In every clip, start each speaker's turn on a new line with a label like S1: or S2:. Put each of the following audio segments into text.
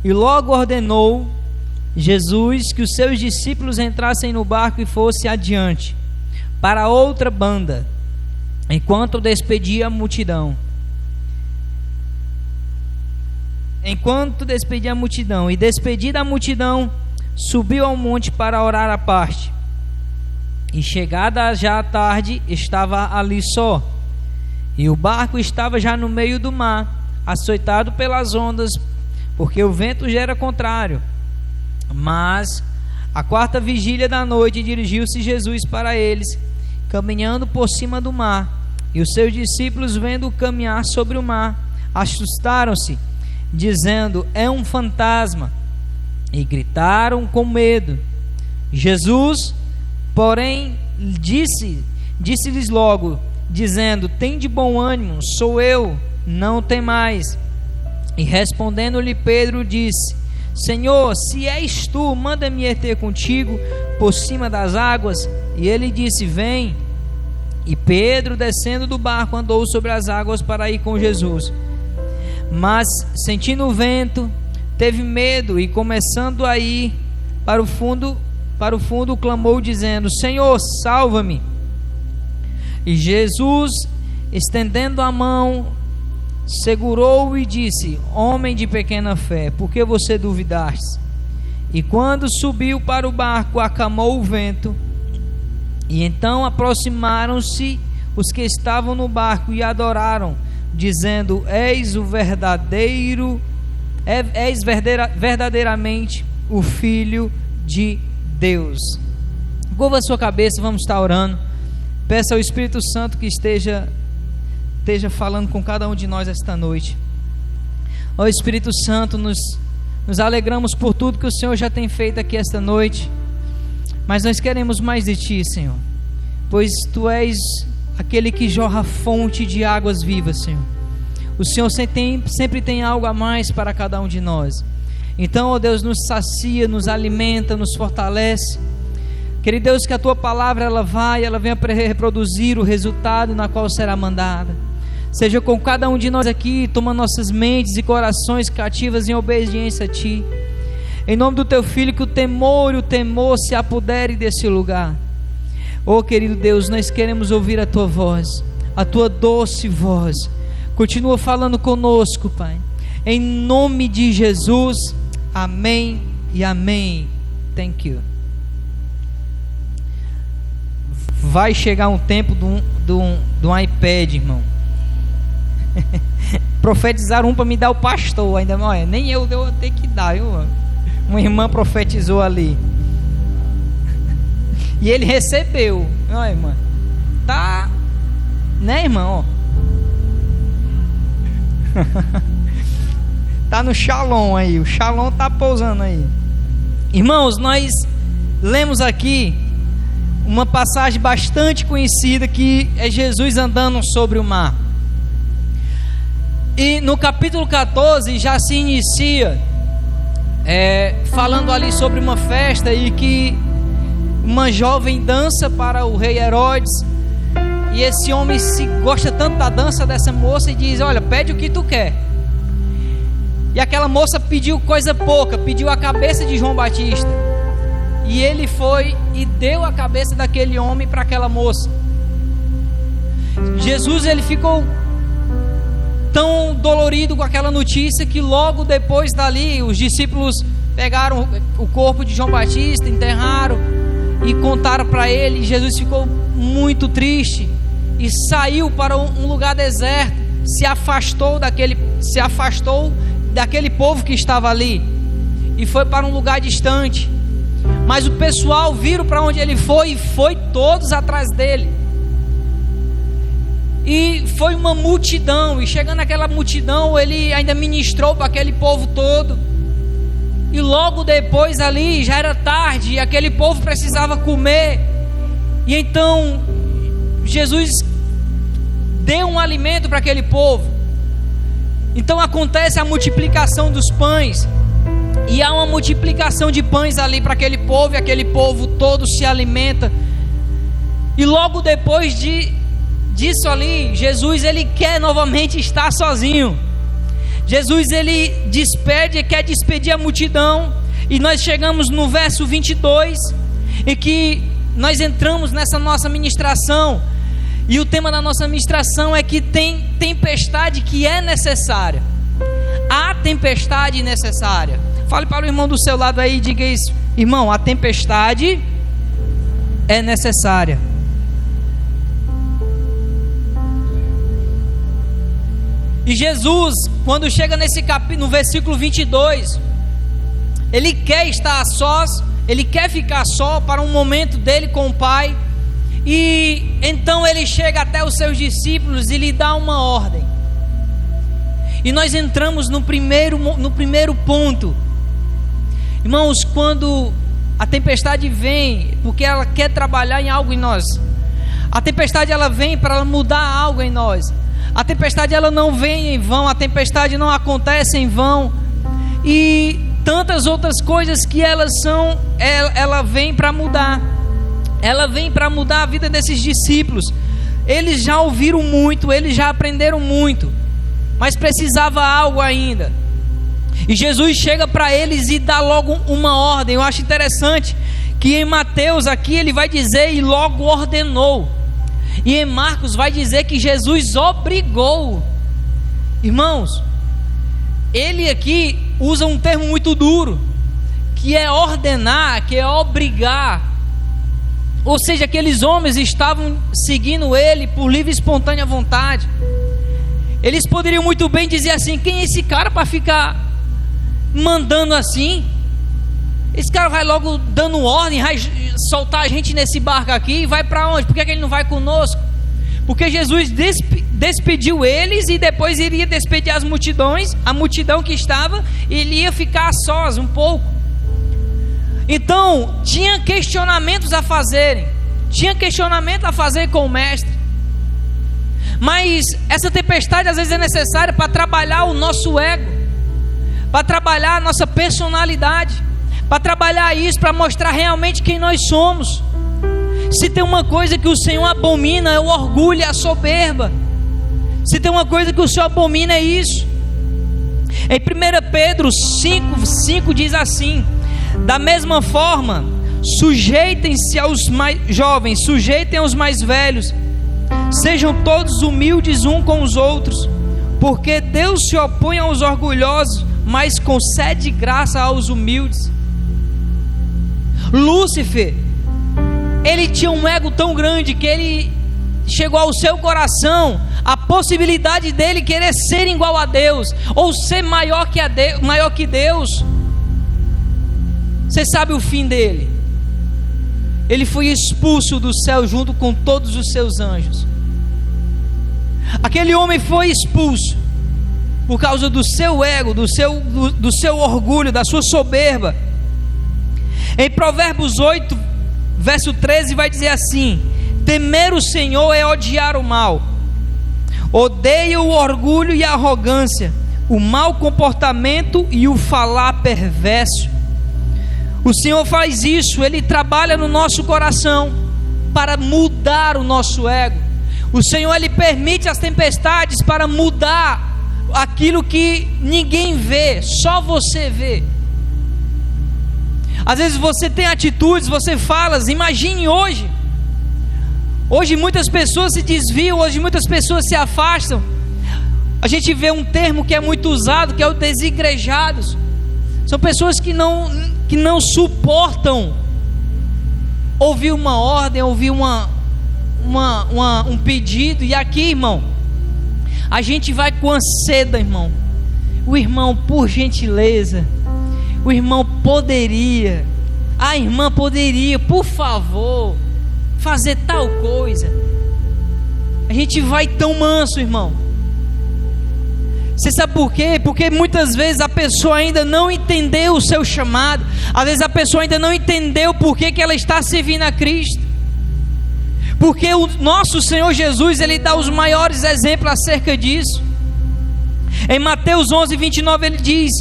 S1: E logo ordenou Jesus que os seus discípulos entrassem no barco e fossem adiante, para outra banda, enquanto despedia a multidão. E despedida a multidão, subiu ao monte para orar à parte. E chegada já a tarde, estava ali só. E o barco estava já no meio do mar, açoitado pelas ondas, porque o vento já era contrário. Mas à quarta vigília da noite dirigiu-se Jesus para eles, caminhando por cima do mar. E os seus discípulos, vendo-o caminhar sobre o mar, assustaram-se, dizendo: é um fantasma, e gritaram com medo. Jesus, porém, disse-lhes logo, dizendo: tende bom ânimo, sou eu, não temais. E respondendo-lhe Pedro, disse: Senhor, se és tu, manda-me ir ter contigo por cima das águas. E ele disse: vem. E Pedro, descendo do barco, andou sobre as águas para ir com Jesus. Mas, sentindo o vento, teve medo e, começando a ir para o fundo, clamou, dizendo: Senhor, salva-me. E Jesus, estendendo a mão, segurou-o e disse: homem de pequena fé, por que você duvidaste? E quando subiu para o barco, acalmou o vento. E então aproximaram-se os que estavam no barco e adoraram, dizendo: és verdadeiramente o Filho de Deus. Curva a sua cabeça, vamos estar orando. Peça ao Espírito Santo que esteja falando com cada um de nós esta noite. Ó Espírito Santo, nos alegramos por tudo que o Senhor já tem feito aqui esta noite, mas nós queremos mais de Ti, Senhor, pois Tu és aquele que jorra fonte de águas vivas, Senhor. O Senhor sempre tem algo a mais para cada um de nós. Então, ó Deus, nos sacia, nos alimenta, nos fortalece. Querido Deus, que a Tua palavra ela venha para reproduzir o resultado na qual será mandada. Seja com cada um de nós aqui, toma nossas mentes e corações cativas em obediência a Ti. Em nome do Teu Filho, que o temor se apodere desse lugar. Oh querido Deus, nós queremos ouvir a Tua voz, a Tua doce voz. Continua falando conosco, Pai. Em nome de Jesus, amém e amém. Thank you. Vai chegar um tempo de um iPad, irmão. Profetizaram para me dar o pastor. Ainda olha, nem eu devo ter que dar, viu? Uma irmã profetizou ali. E ele recebeu. Olha, irmã. Tá. Né, irmão? Tá no Shalom aí. O Shalom tá pousando aí. Irmãos, nós lemos aqui uma passagem bastante conhecida, que é Jesus andando sobre o mar. E no capítulo 14 já se inicia falando ali sobre uma festa, e que uma jovem dança para o rei Herodes, e esse homem gosta tanto da dança dessa moça e diz: olha, pede o que tu quer. E aquela moça pediu coisa pouca, pediu a cabeça de João Batista. E ele foi e deu a cabeça daquele homem para aquela moça. Jesus, ele ficou tão dolorido com aquela notícia, que logo depois dali os discípulos pegaram o corpo de João Batista, enterraram e contaram para ele. Jesus ficou muito triste e saiu para um lugar deserto, se afastou daquele povo que estava ali e foi para um lugar distante. Mas o pessoal viram para onde ele foi, e foi todos atrás dele. E foi uma multidão, e chegando naquela multidão, ele ainda ministrou para aquele povo todo. E logo depois ali, já era tarde, e aquele povo precisava comer. E então Jesus deu um alimento para aquele povo. Então acontece a multiplicação dos pães, e há uma multiplicação de pães ali para aquele povo, e aquele povo todo se alimenta. E logo depois disso ali, Jesus, ele quer novamente estar sozinho. Jesus ele quer despedir a multidão, e nós chegamos no verso 22, e que nós entramos nessa nossa ministração, e o tema da nossa ministração é que tem tempestade que é necessária. Há tempestade necessária. Fale para o irmão do seu lado aí e diga isso: irmão, a tempestade é necessária. E Jesus, quando chega nesse capítulo, no versículo 22, ele quer estar a sós, ele quer ficar só para um momento dele com o Pai. E então ele chega até os seus discípulos e lhe dá uma ordem. E nós entramos no primeiro ponto. Irmãos, quando a tempestade vem, porque ela quer trabalhar em algo em nós. A tempestade ela vem para mudar algo em nós. A tempestade ela não vem em vão, a tempestade não acontece em vão. E tantas outras coisas que ela vem para mudar. Ela vem para mudar a vida desses discípulos. Eles já ouviram muito, eles já aprenderam muito, mas precisava algo ainda. E Jesus chega para eles e dá logo uma ordem. Eu acho interessante que em Mateus aqui ele vai dizer e logo ordenou. E em Marcos vai dizer que Jesus obrigou. Irmãos, ele aqui usa um termo muito duro, que é ordenar, que é obrigar. Ou seja, aqueles homens estavam seguindo ele por livre e espontânea vontade. Eles poderiam muito bem dizer assim: quem é esse cara para ficar mandando assim? Esse cara vai logo dando ordem, vai soltar a gente nesse barco aqui, e vai para onde? Por que ele não vai conosco? Porque Jesus despediu eles e depois iria despedir as multidões, a multidão que estava, e ele ia ficar a sós um pouco. Então tinha questionamentos a fazerem, tinha questionamento a fazer com o mestre. Mas essa tempestade às vezes é necessária para trabalhar o nosso ego, para trabalhar a nossa personalidade, para trabalhar isso, para mostrar realmente quem nós somos. Se tem uma coisa que o Senhor abomina, é o orgulho e a soberba. Se tem uma coisa que o Senhor abomina, é isso. Em 1 Pedro 5 diz assim: da mesma forma, sujeitem-se aos mais jovens, sujeitem aos mais velhos, sejam todos humildes uns com os outros, porque Deus se opõe aos orgulhosos, mas concede graça aos humildes. Lúcifer, ele tinha um ego tão grande que ele chegou ao seu coração a possibilidade dele querer ser igual a Deus, ou ser maior que Deus. Você sabe o fim dele? Ele foi expulso do céu junto com todos os seus anjos. Aquele homem foi expulso por causa do seu ego, do seu orgulho, da sua soberba. Em Provérbios 8, verso 13 vai dizer assim: temer o Senhor é odiar o mal, odeia o orgulho e a arrogância, o mau comportamento e o falar perverso. O Senhor faz isso, Ele trabalha no nosso coração para mudar o nosso ego. O Senhor, Ele permite as tempestades para mudar aquilo que ninguém vê, só você vê. Às vezes você tem atitudes, você fala, imagine hoje muitas pessoas se desviam, hoje muitas pessoas se afastam. A gente vê um termo que é muito usado, que é o desigrejados. São pessoas que não suportam ouvir uma ordem, ouvir um pedido. E aqui, irmão, a gente vai com a seda, irmão. O irmão, por gentileza, o irmão poderia, a irmã poderia, por favor, fazer tal coisa. A gente vai tão manso, irmão. Você sabe por quê? Porque muitas vezes a pessoa ainda não entendeu o seu chamado. Às vezes a pessoa ainda não entendeu por que ela está servindo a Cristo. Porque o nosso Senhor Jesus, Ele dá os maiores exemplos acerca disso. Em Mateus 11, 29 Ele diz: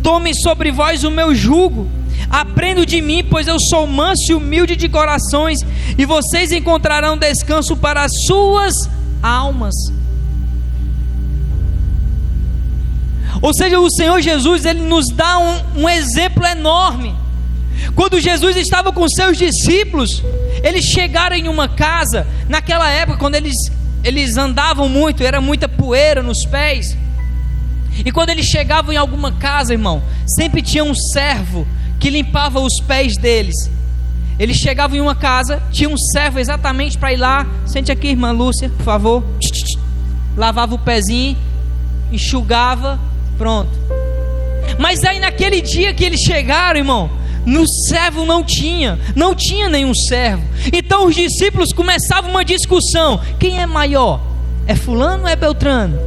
S1: tomem sobre vós o meu jugo, aprendam de mim, pois eu sou manso e humilde de corações, e vocês encontrarão descanso para as suas almas. Ou seja, o Senhor Jesus, Ele nos dá um exemplo enorme. Quando Jesus estava com seus discípulos, eles chegaram em uma casa. Naquela época, quando eles andavam muito, era muita poeira nos pés. E quando eles chegavam em alguma casa, irmão, sempre tinha um servo que limpava os pés deles. Eles chegavam em uma casa, tinha um servo exatamente para ir lá. Sente aqui, irmã Lúcia, por favor. Lavava o pezinho, enxugava, pronto. Mas aí naquele dia que eles chegaram, irmão, no servo não tinha nenhum servo. Então os discípulos começavam uma discussão: quem é maior? É fulano ou é Beltrano?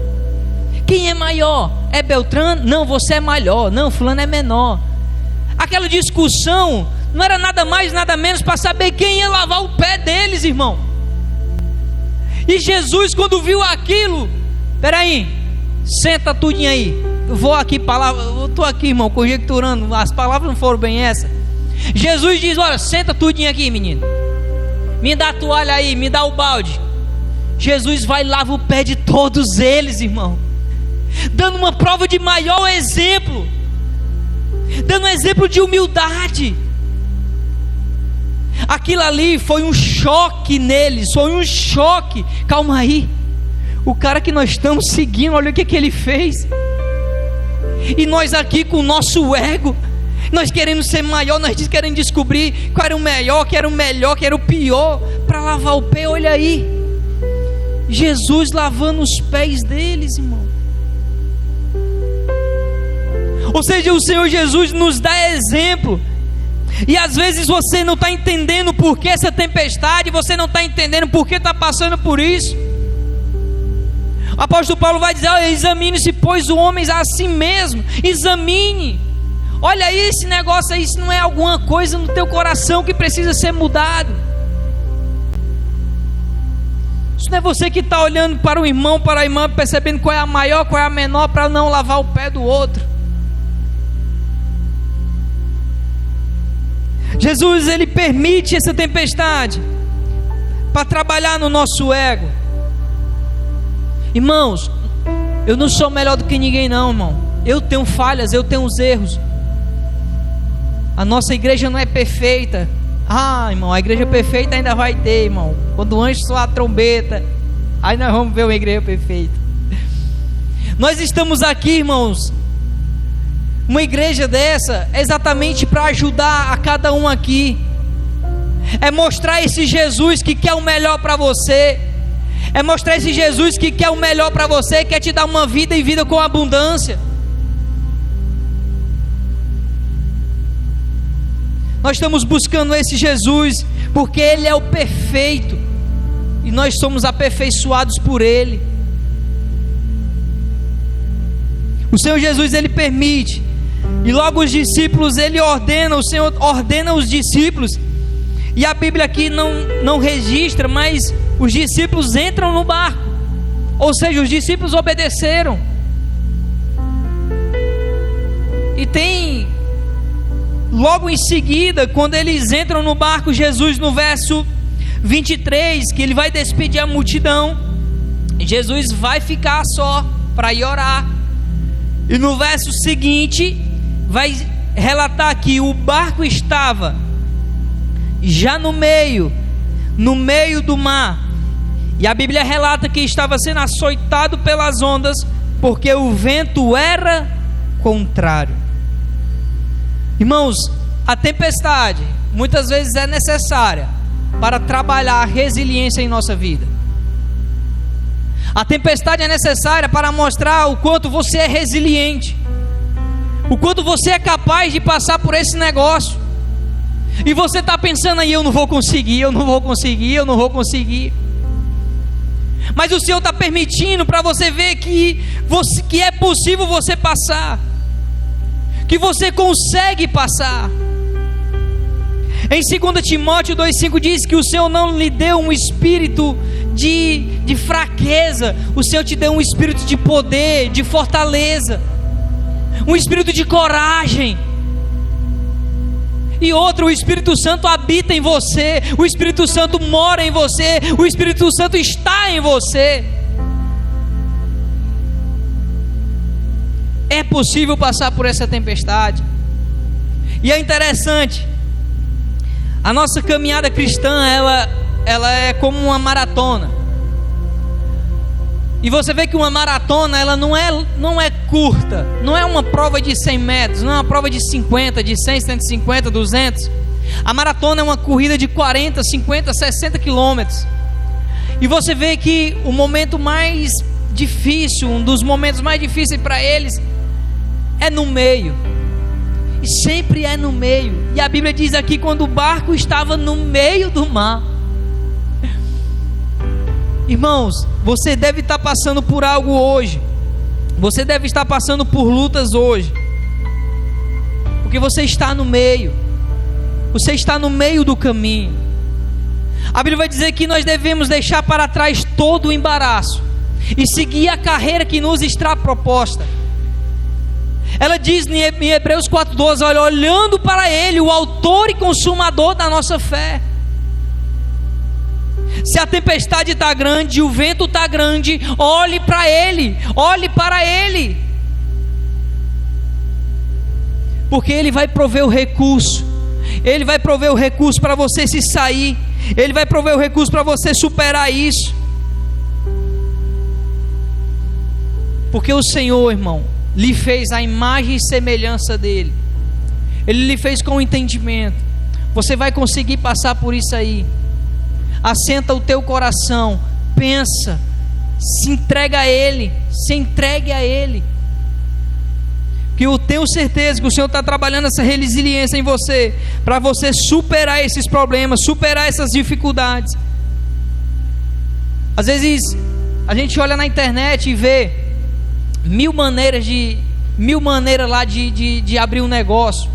S1: Quem é maior? É Beltrano? Não, você é maior. Não, fulano é menor. Aquela discussão não era nada mais, nada menos para saber quem ia lavar o pé deles, irmão. E Jesus, quando viu aquilo, peraí, senta tudinho aí. Eu vou aqui, eu estou aqui, irmão, conjecturando, as palavras não foram bem essa. Jesus diz: olha, senta tudinho aqui, menino. Me dá a toalha aí, me dá o balde. Jesus vai e lava o pé de todos eles, irmão, dando uma prova de maior exemplo, dando um exemplo de humildade. Aquilo ali foi um choque neles, foi um choque. Calma aí, o cara que nós estamos seguindo, olha o que ele fez. E nós aqui com o nosso ego, nós queremos ser maior, nós queremos descobrir qual era o melhor, que era o melhor, que era o pior, para lavar o pé. Olha aí, Jesus lavando os pés deles, irmão. Ou seja, o Senhor Jesus nos dá exemplo. E às vezes você não está entendendo por que essa tempestade, você não está entendendo por que está passando por isso. O apóstolo Paulo vai dizer: olha, examine-se, pois, o homem a si mesmo. Examine. Olha aí esse negócio aí, isso não é alguma coisa no teu coração que precisa ser mudado. Isso não é você que está olhando para o irmão, para a irmã, percebendo qual é a maior, qual é a menor, para não lavar o pé do outro. Jesus, Ele permite essa tempestade para trabalhar no nosso ego. Irmãos, eu não sou melhor do que ninguém não, irmão. Eu tenho falhas, eu tenho os erros. A nossa igreja não é perfeita. Ah, irmão, a igreja perfeita ainda vai ter, irmão. Quando o anjo soar a trombeta, aí nós vamos ver uma igreja perfeita. Nós estamos aqui, irmãos, uma igreja dessa, exatamente para ajudar a cada um aqui. É mostrar esse Jesus que quer o melhor para você. É mostrar esse Jesus que quer o melhor para você, quer te dar uma vida e vida com abundância. Nós estamos buscando esse Jesus porque Ele é o perfeito e nós somos aperfeiçoados por Ele. O Senhor Jesus, Ele permite. E logo os discípulos, Ele ordena, o Senhor ordena os discípulos. E a Bíblia aqui não registra, mas os discípulos entram no barco. Ou seja, os discípulos obedeceram. E tem, logo em seguida, quando eles entram no barco, Jesus no verso 23, que Ele vai despedir a multidão. Jesus vai ficar só para ir orar. E no verso seguinte vai relatar que o barco estava já no meio do mar, e a Bíblia relata que estava sendo açoitado pelas ondas, porque o vento era contrário. Irmãos, a tempestade muitas vezes é necessária para trabalhar a resiliência em nossa vida. A tempestade é necessária para mostrar o quanto você é resiliente, o quanto você é capaz de passar por esse negócio. E você está pensando aí: eu não vou conseguir. Mas o Senhor está permitindo para você ver que é possível você passar, que você consegue passar. Em 2 Timóteo 2,5 diz que o Senhor não lhe deu um espírito de fraqueza, o Senhor te deu um espírito de poder, de fortaleza, um espírito de coragem. E outro, o Espírito Santo habita em você, o Espírito Santo mora em você, o Espírito Santo está em você. É possível passar por essa tempestade. E é interessante, a nossa caminhada cristã, ela é como uma maratona. E você vê que uma maratona, ela não é curta, não é uma prova de 100 metros, não é uma prova de 50, de 100, 150, 200. A maratona é uma corrida de 40, 50, 60 quilômetros. E você vê que o momento mais difícil, um dos momentos mais difíceis para eles, é no meio. E sempre é no meio. E a Bíblia diz aqui, quando o barco estava no meio do mar. Irmãos, você deve estar passando por algo hoje. Você deve estar passando por lutas hoje, porque você está no meio. Você está no meio do caminho. A Bíblia vai dizer que nós devemos deixar para trás todo o embaraço e seguir a carreira que nos está proposta. Ela diz em Hebreus 4:12, olha, olhando para Ele, o autor e consumador da nossa fé. Se a tempestade está grande, o vento está grande, olhe para Ele, olhe para Ele, porque Ele vai prover o recurso. Ele vai prover o recurso para você se sair. Ele vai prover o recurso para você superar isso. Porque o Senhor, irmão, lhe fez a imagem e semelhança dele. Ele lhe fez com entendimento. Você vai conseguir passar por isso aí. Assenta o teu coração, pensa, se entrega a Ele, se entregue a Ele. Que eu tenho certeza que o Senhor está trabalhando essa resiliência em você, para você superar esses problemas, superar essas dificuldades. Às vezes a gente olha na internet e vê mil maneiras lá de abrir um negócio.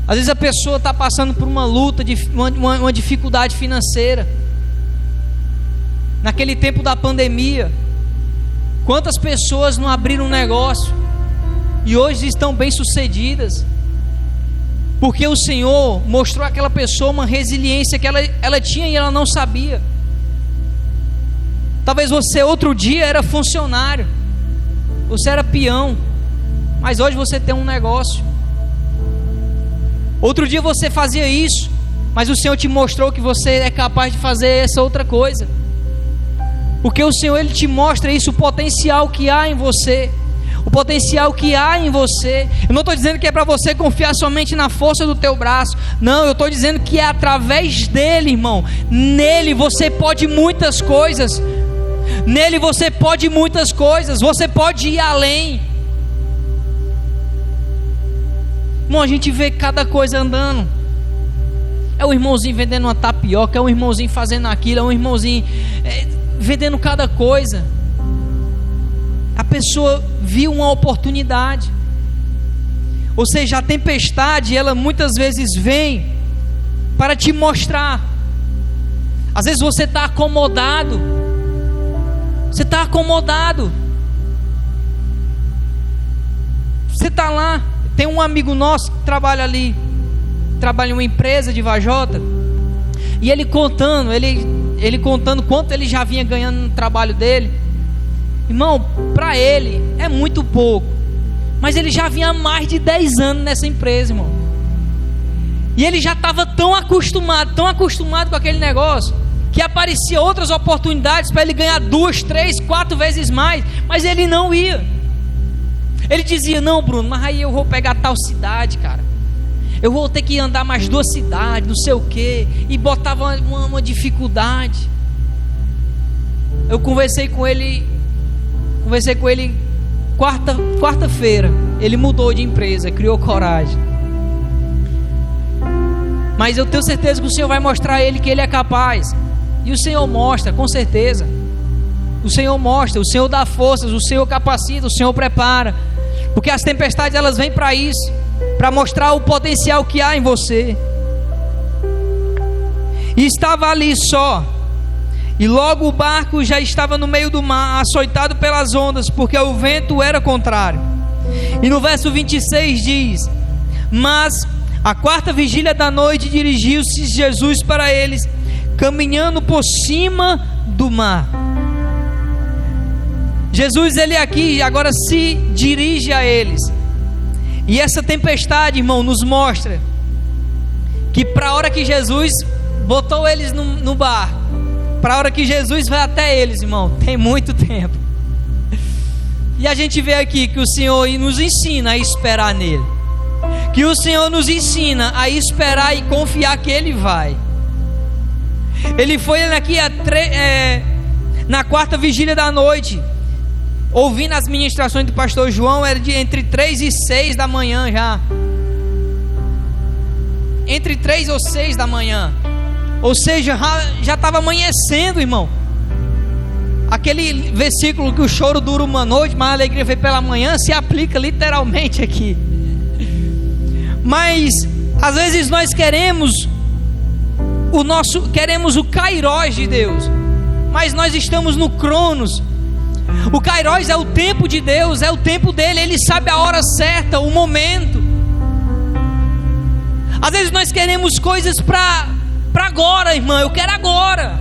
S1: Às vezes a pessoa está passando por uma luta, uma dificuldade financeira. Naquele tempo da pandemia, quantas pessoas não abriram um negócio e hoje estão bem sucedidas? Porque o Senhor mostrou àquela pessoa uma resiliência que ela tinha e ela não sabia. Talvez você outro dia era funcionário, você era peão, mas hoje você tem um negócio. Outro dia você fazia isso, mas o Senhor te mostrou que você é capaz de fazer essa outra coisa. Porque o Senhor, Ele te mostra isso, o potencial que há em você. O potencial que há em você. Eu não estou dizendo que é para você confiar somente na força do teu braço. Não, eu estou dizendo que é através dele, irmão. Nele você pode muitas coisas. Nele você pode muitas coisas. Você pode ir além. Irmão, a gente vê cada coisa andando. É um irmãozinho vendendo uma tapioca, é um irmãozinho fazendo aquilo, é um irmãozinho vendendo cada coisa. A pessoa viu uma oportunidade. Ou seja, a tempestade, ela muitas vezes vem para te mostrar. Às vezes você está acomodado. Você está acomodado. Você está lá. Tem um amigo nosso que trabalha ali, trabalha em uma empresa de vajota, e ele contando quanto ele já vinha ganhando no trabalho dele. Irmão, para ele é muito pouco, mas ele já vinha há mais de 10 anos nessa empresa, irmão. E ele já estava tão acostumado com aquele negócio, que aparecia outras oportunidades para ele ganhar 2, 3, 4 vezes mais, mas ele não ia. Ele dizia, não, Bruno, mas aí eu vou pegar tal cidade, cara, eu vou ter que andar mais 2 cidades, não sei o que, e botava uma dificuldade. Eu conversei com ele quarta-feira, ele mudou de empresa, criou coragem. Mas eu tenho certeza que o Senhor vai mostrar a ele que ele é capaz. E o Senhor mostra, com certeza. O Senhor mostra, o Senhor dá forças, o Senhor capacita, o Senhor prepara. Porque as tempestades, elas vêm para isso, para mostrar o potencial que há em você. E estava ali só, e logo o barco já estava no meio do mar, açoitado pelas ondas, porque o vento era contrário. E no verso 26 diz: mas à 4ª vigília da noite dirigiu-se Jesus para eles, caminhando por cima do mar. Jesus, ele aqui agora se dirige a eles. E essa tempestade, irmão, nos mostra que para a hora que Jesus botou eles no barco, para a hora que Jesus vai até eles, irmão, tem muito tempo. E a gente vê aqui que o Senhor nos ensina a esperar nele, que o Senhor nos ensina a esperar e confiar que Ele vai. Ele foi aqui na quarta vigília da noite, ouvindo as ministrações do pastor João, era entre 3 e 6 da manhã já. Entre 3 ou 6 da manhã. Ou seja, já estava amanhecendo, irmão. Aquele versículo que o choro dura uma noite, mas a alegria vem pela manhã, se aplica literalmente aqui. Mas às vezes nós queremos o Kairos de Deus, mas nós estamos no Cronos. O Kairos é o tempo de Deus, é o tempo dele. Ele sabe a hora certa, o momento. Às vezes nós queremos coisas para agora, irmã. Eu quero agora.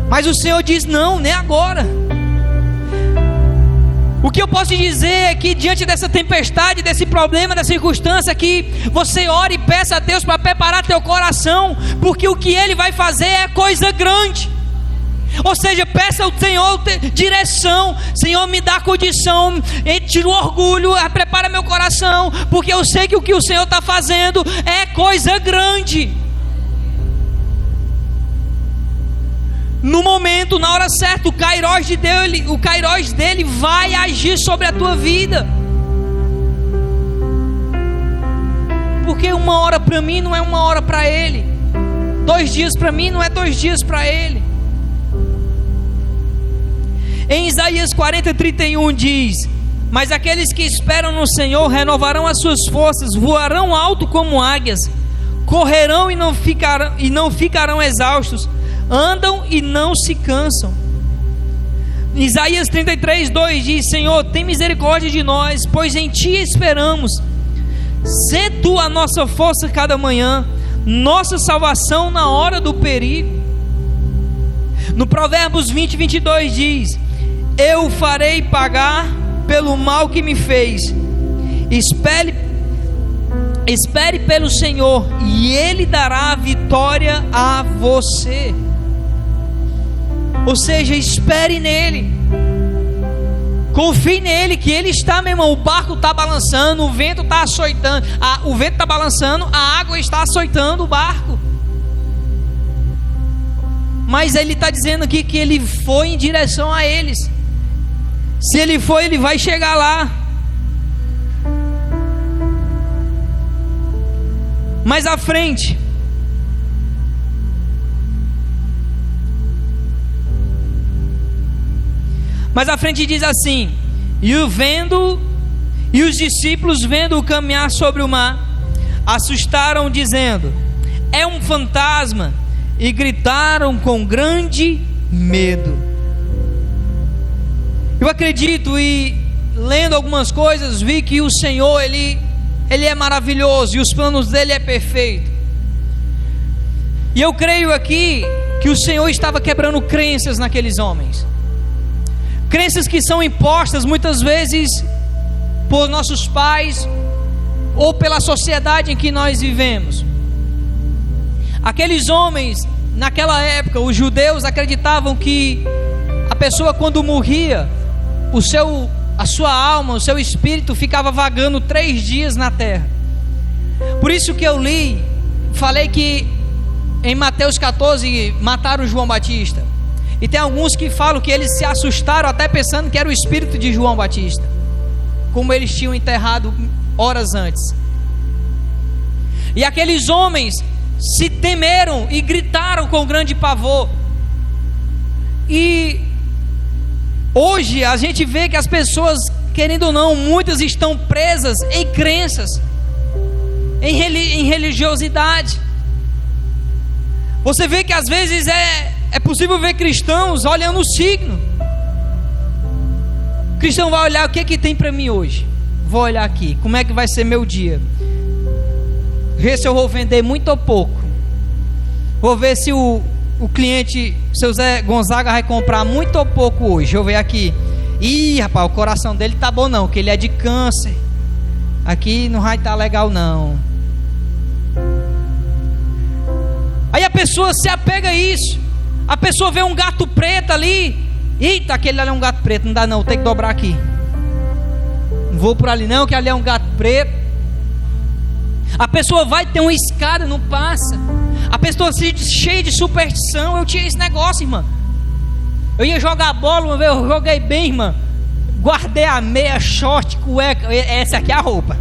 S1: Mas o Senhor diz: não, nem agora. O que eu posso te dizer é que diante dessa tempestade, desse problema, dessa circunstância, que você ore e peça a Deus para preparar teu coração, porque o que Ele vai fazer é coisa grande. Ou seja, peça ao Senhor direção. Senhor, me dá condição, tira o orgulho, prepara meu coração, porque eu sei que o que o Senhor está fazendo é coisa grande. No momento, na hora certa, o Kairos dele vai agir sobre a tua vida. Porque uma hora para mim não é uma hora para Ele, 2 dias para mim não é 2 dias para Ele. Em Isaías 40:31 diz: mas aqueles que esperam no Senhor renovarão as suas forças, voarão alto como águias, correrão e não ficarão exaustos, andam e não se cansam. Isaías 33:2 diz: Senhor, tem misericórdia de nós, pois em Ti esperamos. Sê Tu a nossa força cada manhã, nossa salvação na hora do perigo. No Provérbios 20:22 diz: eu farei pagar pelo mal que me fez. Espere pelo Senhor, e Ele dará a vitória a você. Ou seja, espere nele, confie nele, que Ele está, meu irmão. O barco está balançando, o vento está açoitando, o vento está balançando, a água está açoitando o barco. Mas Ele está dizendo aqui que Ele foi em direção a eles. Se Ele for, Ele vai chegar lá. Mais à frente, diz assim: e os discípulos vendo-o caminhar sobre o mar, assustaram, dizendo: é um fantasma, e gritaram com grande medo. Eu acredito, e lendo algumas coisas, vi que o Senhor, Ele é maravilhoso, e os planos dele é perfeito. E eu creio aqui que o Senhor estava quebrando crenças naqueles homens, crenças que são impostas muitas vezes por nossos pais ou pela sociedade em que nós vivemos. Aqueles homens, naquela época, os judeus acreditavam que a pessoa, quando morria, a sua alma, o seu espírito ficava vagando 3 dias na terra. Por isso que eu falei que em Mateus 14 mataram João Batista. E tem alguns que falam que eles se assustaram até pensando que era o espírito de João Batista, como eles tinham enterrado horas antes. E aqueles homens se temeram e gritaram com grande pavor. E hoje a gente vê que as pessoas, querendo ou não, muitas estão presas em crenças, em religiosidade. Você vê que às vezes é possível ver cristãos olhando o signo. O cristão vai olhar: o que tem para mim hoje? Vou olhar aqui, como é que vai ser meu dia? Ver se eu vou vender muito ou pouco. Vou ver se o o cliente, seu Zé Gonzaga, vai comprar muito ou pouco hoje? Deixa eu ver aqui. Ih, rapaz, o coração dele tá bom não, que ele é de câncer. Aqui não vai estar legal não. Aí a pessoa se apega a isso. A pessoa vê um gato preto ali. Eita, aquele ali é um gato preto, não dá não, tem que dobrar aqui. Não vou por ali não, que ali é um gato preto. A pessoa vai ter uma escada, não passa. A pessoa se cheia de superstição. Eu tinha esse negócio, irmã. Eu ia jogar bola uma vez, eu joguei bem, irmã. Guardei a meia, short, cueca. Essa aqui é a roupa.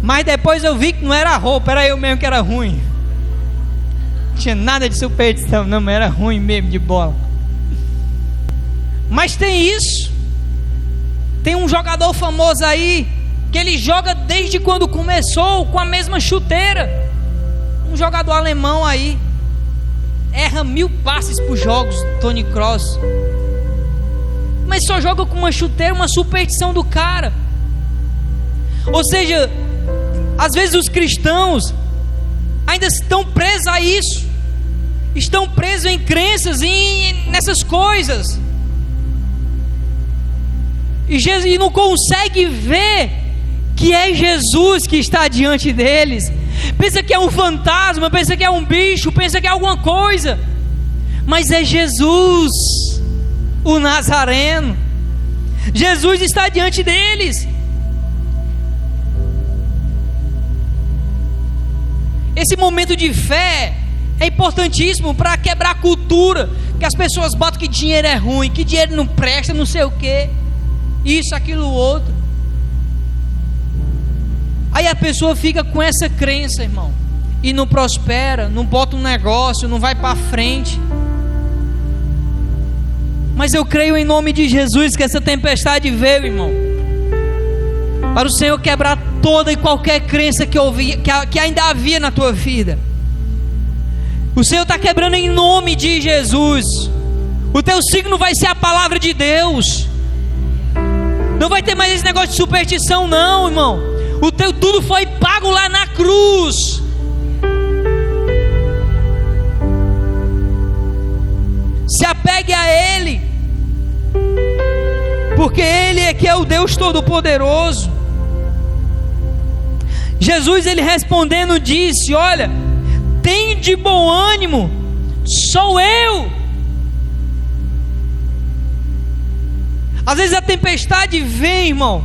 S1: Mas depois eu vi que não era a roupa, era eu mesmo que era ruim. Não tinha nada de superstição, não, mas era ruim mesmo de bola. Mas tem isso. Tem um jogador famoso aí, que ele joga desde quando começou com a mesma chuteira. Um jogador alemão aí, erra 1000 passes por jogos, Toni Kroos, mas só joga com uma chuteira, uma superstição do cara. Ou seja, às vezes os cristãos ainda estão presos a isso, estão presos em crenças, nessas coisas, e não consegue ver que é Jesus que está diante deles. Pensa que é um fantasma, pensa que é um bicho, pensa que é alguma coisa, mas é Jesus, o Nazareno. Jesus está diante deles. Esse momento de fé é importantíssimo para quebrar a cultura que as pessoas botam que dinheiro é ruim, que dinheiro não presta, não sei o que, isso, aquilo, outro. Aí a pessoa fica com essa crença, irmão, e não prospera, não bota um negócio, não vai para frente. Mas eu creio em nome de Jesus que essa tempestade veio, irmão, para o Senhor quebrar toda e qualquer crença que ainda havia na tua vida. O Senhor está quebrando em nome de Jesus. O teu signo vai ser a palavra de Deus. Não vai ter mais esse negócio de superstição não, irmão. O teu tudo foi pago lá na cruz. Se apegue a Ele, porque Ele é que é o Deus Todo-Poderoso. Jesus, Ele respondendo disse: olha, tem de bom ânimo, sou eu. Às vezes a tempestade vem, irmão,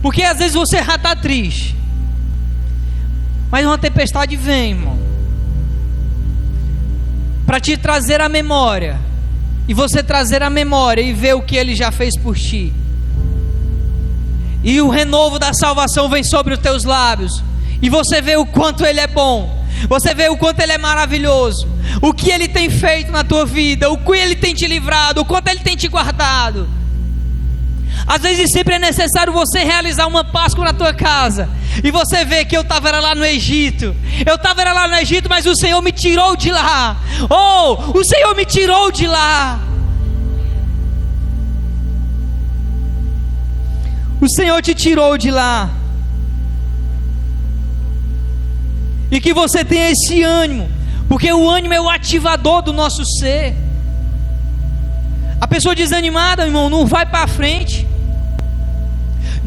S1: porque às vezes você já está triste, mas uma tempestade vem, irmão, para te trazer a memória, e você trazer a memória e ver o que Ele já fez por ti, e o renovo da salvação vem sobre os teus lábios, e você vê o quanto Ele é bom, você vê o quanto Ele é maravilhoso, o que Ele tem feito na tua vida, o que Ele tem te livrado, o quanto Ele tem te guardado. Às vezes sempre é necessário você realizar uma Páscoa na tua casa, e você vê que eu estava lá no Egito, mas o Senhor me tirou de lá. Oh, o Senhor me tirou de lá. O Senhor te tirou de lá. E que você tenha esse ânimo, porque o ânimo é o ativador do nosso ser. A pessoa desanimada, irmão, não vai para frente.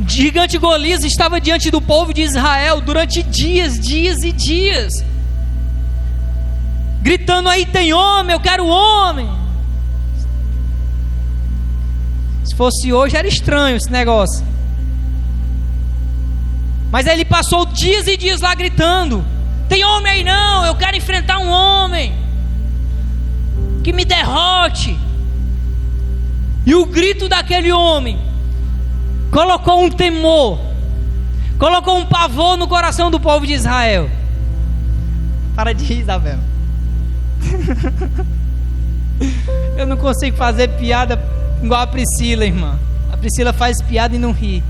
S1: Gigante Golias estava diante do povo de Israel durante dias e dias, gritando: aí tem homem, eu quero homem. Se fosse hoje era estranho esse negócio, mas aí ele passou dias e dias lá gritando: tem homem aí não, eu quero enfrentar um homem que me derrote. E o grito daquele homem colocou um temor, colocou um pavor no coração do povo de Israel. Para de rir, Isabel. Eu não consigo fazer piada igual a Priscila, irmã. A Priscila faz piada e não ri.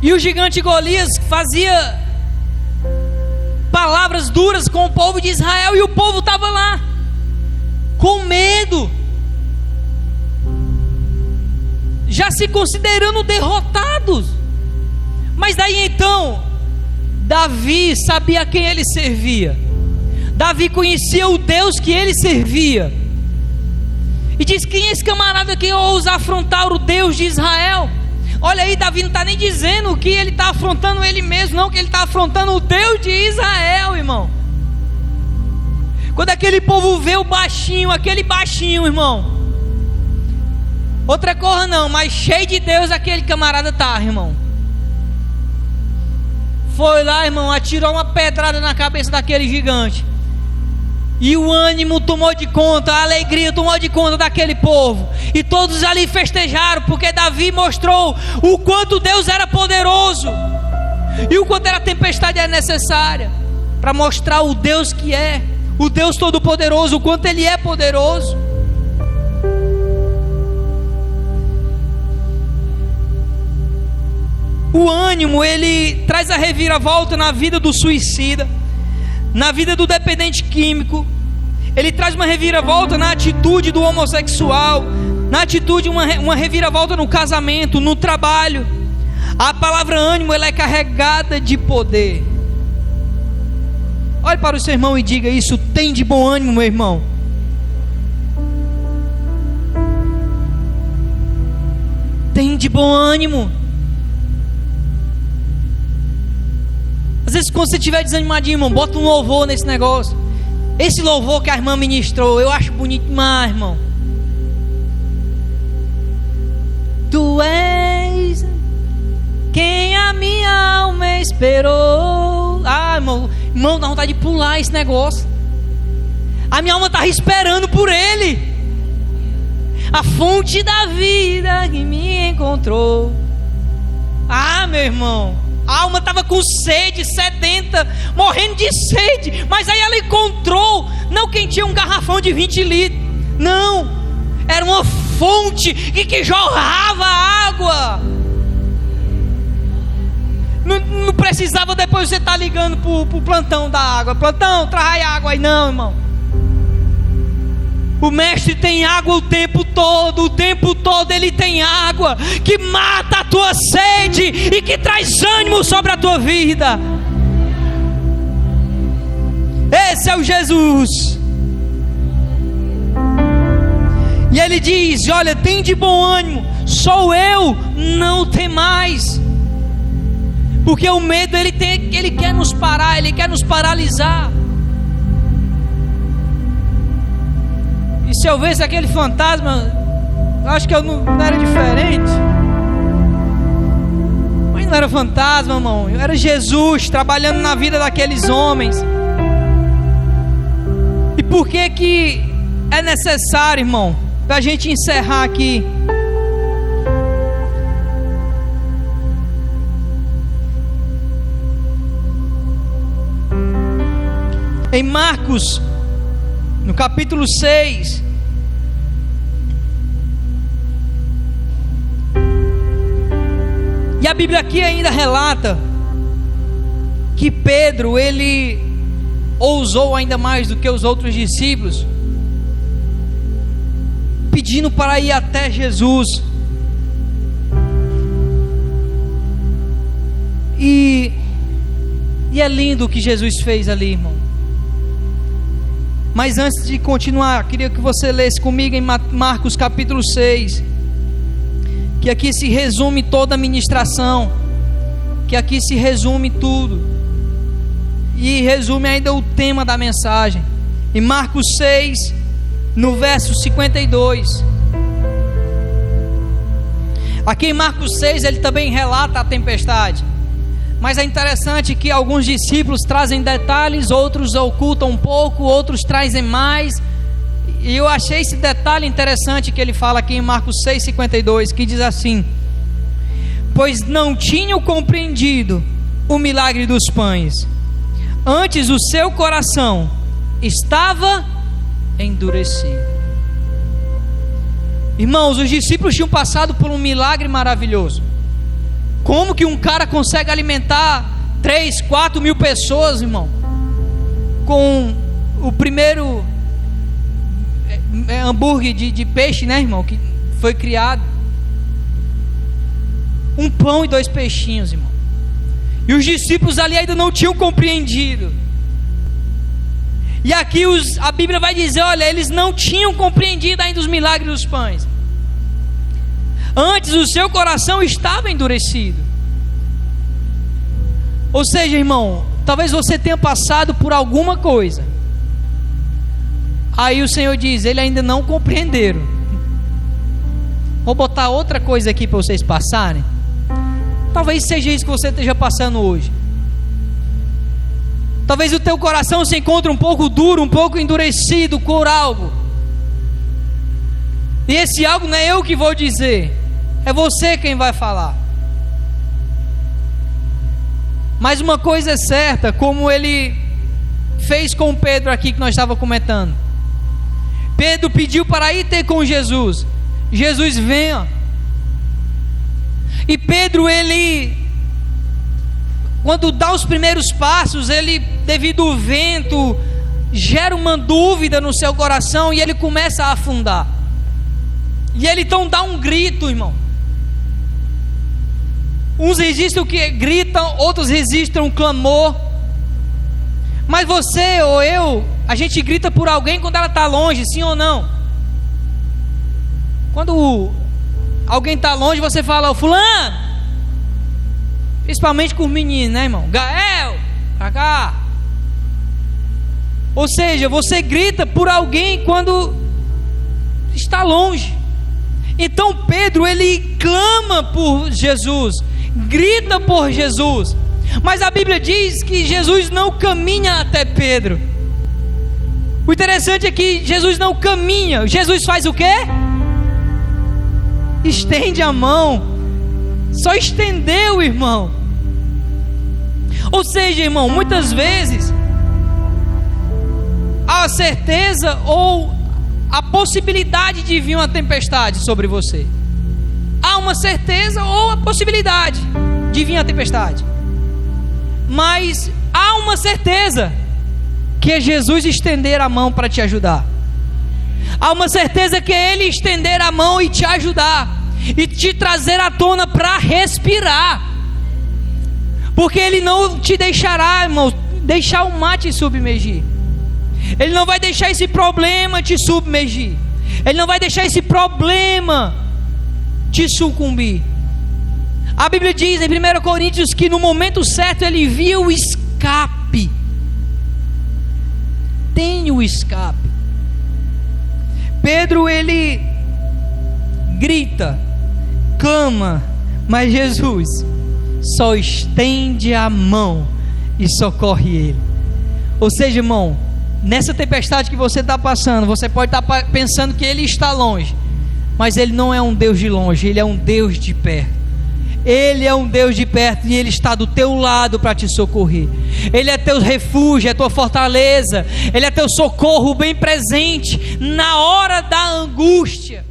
S1: E o gigante Golias fazia palavras duras com o povo de Israel, e o povo estava lá com medo, já se considerando derrotados. Mas daí então Davi sabia a quem ele servia. Davi conhecia o Deus que ele servia. E diz: quem é esse camarada que ousa afrontar o Deus de Israel? Olha aí, Davi não está nem dizendo que ele está afrontando ele mesmo, não, que ele está afrontando o Deus de Israel, irmão. Quando aquele povo vê aquele baixinho, irmão, outra coisa não, mas cheio de Deus aquele camarada tá, irmão. Foi lá, irmão, atirou uma pedrada na cabeça daquele gigante. E o ânimo tomou de conta, a alegria tomou de conta daquele povo. E todos ali festejaram, porque Davi mostrou o quanto Deus era poderoso. E o quanto a tempestade era necessária, para mostrar o Deus que é, o Deus Todo-Poderoso, o quanto Ele é poderoso. O ânimo, ele traz a reviravolta na vida do suicida, na vida do dependente químico. Ele traz uma reviravolta na atitude do homossexual, na atitude, uma reviravolta no casamento, no trabalho. A palavra ânimo, ela é carregada de poder. Olhe para o seu irmão e diga: isso tem de bom ânimo, meu irmão. Tem de bom ânimo. Às vezes quando você estiver desanimadinho, irmão, bota um louvor nesse negócio. Esse louvor que a irmã ministrou, eu acho bonito demais, irmão. Tu és quem a minha alma esperou. Ah, irmão, dá vontade de pular esse negócio. A minha alma estava esperando por Ele, a fonte da vida que me encontrou. Ah, meu irmão, a alma estava com sede, sedenta, morrendo de sede. Mas aí ela encontrou, não quem tinha um garrafão de 20 litros, não, era uma fonte que jorrava água. Não precisava depois você estar ligando pro plantão da água: plantão, traz água aí. Não, irmão. O mestre tem água o tempo todo Ele tem água que mata a tua sede e que traz ânimo sobre a tua vida. Esse é o Jesus. E Ele diz: olha, tem de bom ânimo, sou eu, não temais. Porque o medo, ele quer nos parar, ele quer nos paralisar. E se eu visse aquele fantasma, eu acho que eu não era diferente. Mas não era fantasma, irmão, era Jesus trabalhando na vida daqueles homens. E por que é necessário, irmão, para a gente encerrar aqui? Em Marcos, no capítulo 6, e a Bíblia aqui ainda relata que Pedro, ele ousou ainda mais do que os outros discípulos, pedindo para ir até Jesus. E é lindo o que Jesus fez ali, irmão. Mas antes de continuar, queria que você lesse comigo em Marcos capítulo 6, que aqui se resume toda a ministração, que aqui se resume tudo, e resume ainda o tema da mensagem. Em Marcos 6, no verso 52, aqui em Marcos 6 ele também relata a tempestade. Mas é interessante que alguns discípulos trazem detalhes, outros ocultam um pouco, outros trazem mais. E eu achei esse detalhe interessante que ele fala aqui em Marcos 6,52, que diz assim: pois não tinham compreendido o milagre dos pães, antes o seu coração estava endurecido. Irmãos, os discípulos tinham passado por um milagre maravilhoso. Como que um cara consegue alimentar 3, 4 mil pessoas, irmão, com o primeiro hambúrguer de peixe, né, irmão, que foi criado? Um pão e 2 peixinhos, irmão. E os discípulos ali ainda não tinham compreendido. E aqui a Bíblia vai dizer, olha, eles não tinham compreendido ainda os milagres dos pães. Antes o seu coração estava endurecido. Ou seja, irmão, talvez você tenha passado por alguma coisa. Aí o Senhor diz, eles ainda não compreenderam. Vou botar outra coisa aqui para vocês passarem. Talvez seja isso que você esteja passando hoje. Talvez o teu coração se encontre um pouco duro, um pouco endurecido por algo. E esse algo não é eu que vou dizer, é você quem vai falar. Mas uma coisa é certa, como ele fez com Pedro aqui que nós estávamos comentando. Pedro pediu para ir ter com Jesus. Jesus venha. E Pedro, ele, quando dá os primeiros passos, ele, devido ao vento, gera uma dúvida no seu coração e ele começa a afundar. E ele então dá um grito, irmão. Uns resistem o que gritam, outros resistem um clamor. Mas você ou eu, a gente grita por alguém quando ela está longe, sim ou não? Quando alguém está longe, você fala, fulano. Principalmente com os meninos, né, irmão? Gael, pra cá. Ou seja, você grita por alguém quando está longe. Então Pedro, ele clama por Jesus, grita por Jesus. Mas a Bíblia diz que Jesus não caminha até Pedro. O interessante é que Jesus não caminha. Jesus faz o quê? Estende a mão. Só estendeu, irmão. Ou seja, irmão, muitas vezes há a certeza ou a possibilidade de vir uma tempestade sobre você. Há uma certeza ou a possibilidade de vir a tempestade. Mas há uma certeza, que é Jesus estender a mão para te ajudar. Há uma certeza que é Ele estender a mão e te ajudar, e te trazer à tona para respirar. Porque Ele não te deixará, irmão, deixar o mar te submergir. Ele não vai deixar esse problema te submergir. Ele não vai deixar esse problema te sucumbir. A Bíblia diz em 1 Coríntios que no momento certo Ele viu o escape. Tem o escape. Pedro, ele grita, clama, mas Jesus só estende a mão e socorre ele. Ou seja, irmão, nessa tempestade que você está passando, você pode estar pensando que Ele está longe, mas Ele não é um Deus de longe, Ele é um Deus de perto. Ele é um Deus de perto e Ele está do teu lado para te socorrer. Ele é teu refúgio, é tua fortaleza. Ele é teu socorro bem presente na hora da angústia.